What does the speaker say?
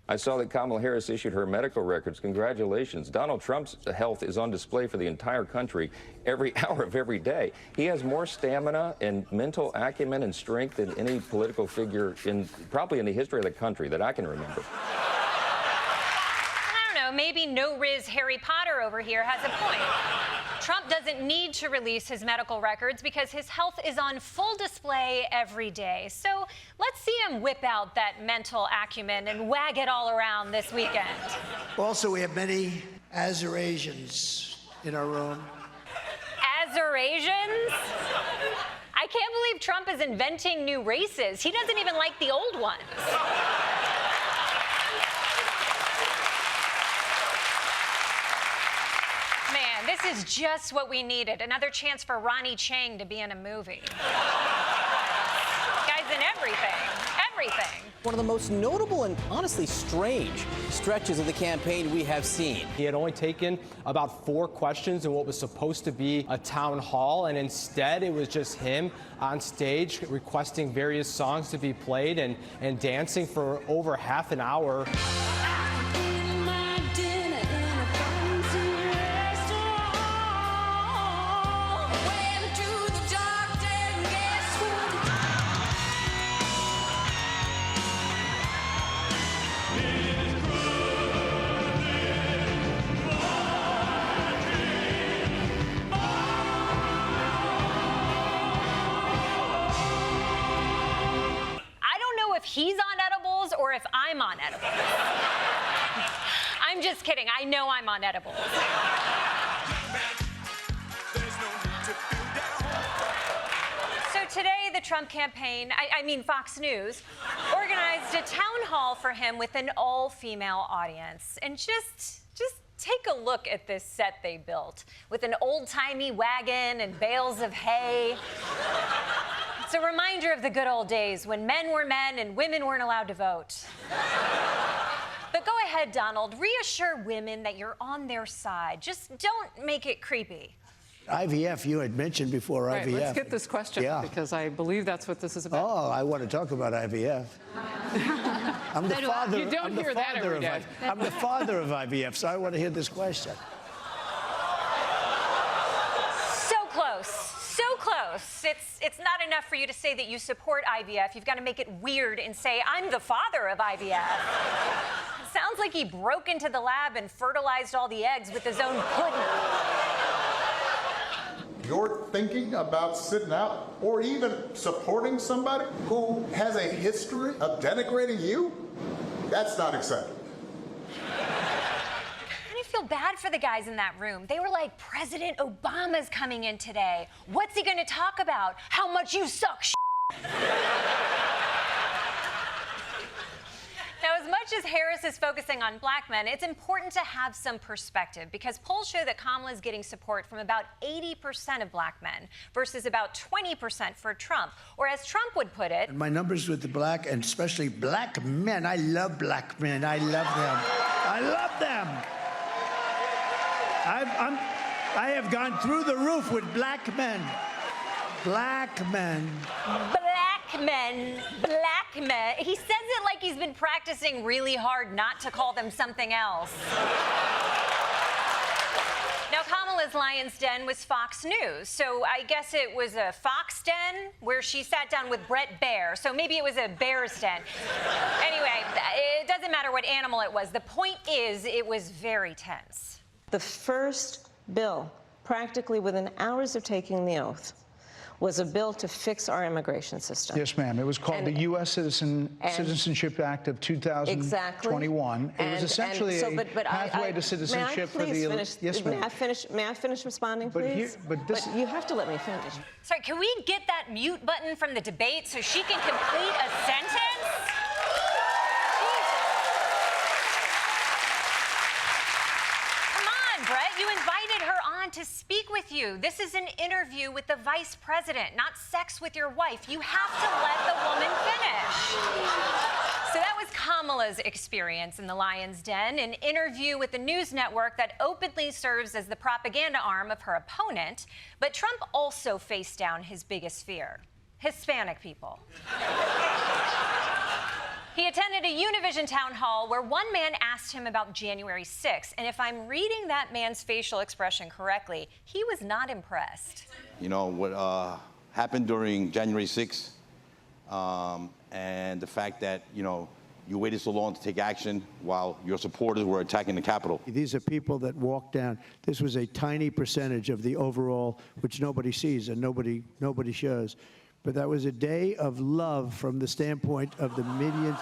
I saw that Kamala Harris issued her medical records. Congratulations. Donald Trump's health is on display for the entire country every hour of every day. He has more stamina and mental acumen and strength than any political figure probably in the history of the country that I can remember. I don't know, maybe no-riz Harry Potter over here has a point. Trump doesn't need to release his medical records because his health is on full display every day. So let's see him whip out that mental acumen and wag it all around this weekend. Also, we have many Azerasians in our room. Azerasians? I can't believe Trump is inventing new races. He doesn't even like the old ones. Man, this is just what we needed. Another chance for Ronnie Chang to be in a movie. Guy's in everything. Everything. One of the most notable and honestly strange stretches of the campaign we have seen. He had only taken about 4 questions in what was supposed to be a town hall, and instead it was just him on stage requesting various songs to be played and dancing for over half an hour. He's on edibles or if I'm on edibles. I'm just kidding. I know I'm on edibles. So today, the Trump campaign, I mean Fox News, organized a town hall for him with an all-female audience. And just take a look at this set they built with an old-timey wagon and bales of hay. It's a reminder of the good old days when men were men and women weren't allowed to vote. But go ahead, Donald. Reassure women that you're on their side. Just don't make it creepy. IVF, you had mentioned before right, IVF. Let's get this question, because I believe that's what this is about. Oh, I want to talk about IVF. I'm the father. You don't hear that every day. I'm the father of IVF, so I want to hear this question. So close. So close. It's not enough for you to say that you support IVF. You've got to make it weird and say, I'm the father of IVF. It sounds like he broke into the lab and fertilized all the eggs with his own pudding. You're thinking about sitting out or even supporting somebody who has a history of denigrating you? That's not acceptable. I feel bad for the guys in that room. They were like, President Obama's coming in today. What's he going to talk about? How much you suck, Now, as much as Harris is focusing on black men, it's important to have some perspective because polls show that Kamala is getting support from about 80% of black men versus about 20% for Trump. Or as Trump would put it, my numbers with the black, and especially black men, I love black men. I love them. I love them. I have gone through the roof with black men. Black men. Black men. Black men. He says it like he's been practicing really hard not to call them something else. Now, Kamala's Lion's Den was Fox News, so I guess it was a Fox Den where she sat down with Bret Baier, so maybe it was a bear's den. Anyway, it doesn't matter what animal it was. The point is, it was very tense. The first bill, practically within hours of taking the oath, was a bill to fix our immigration system. Yes, ma'am. It was called the U.S. Citizenship Act of 2021. Exactly. It was essentially a pathway to citizenship for the... Yes, ma'am. May I finish responding, please? But you have to let me finish. Sorry, can we get that mute button from the debate so she can complete a sentence? Brett, you invited her on to speak with you. This is an interview with the vice president, not sex with your wife. You have to let the woman finish. So that was Kamala's experience in the Lion's Den, an interview with the news network that openly serves as the propaganda arm of her opponent. But Trump also faced down his biggest fear: Hispanic people. He attended a Univision town hall where one man asked him about January 6th. And if I'm reading that man's facial expression correctly, he was not impressed. You know, what happened during January 6th and the fact that, you know, you waited so long to take action while your supporters were attacking the Capitol. These are people that walked down. This was a tiny percentage of the overall, which nobody sees and nobody shows. But that was a day of love from the standpoint of the millions.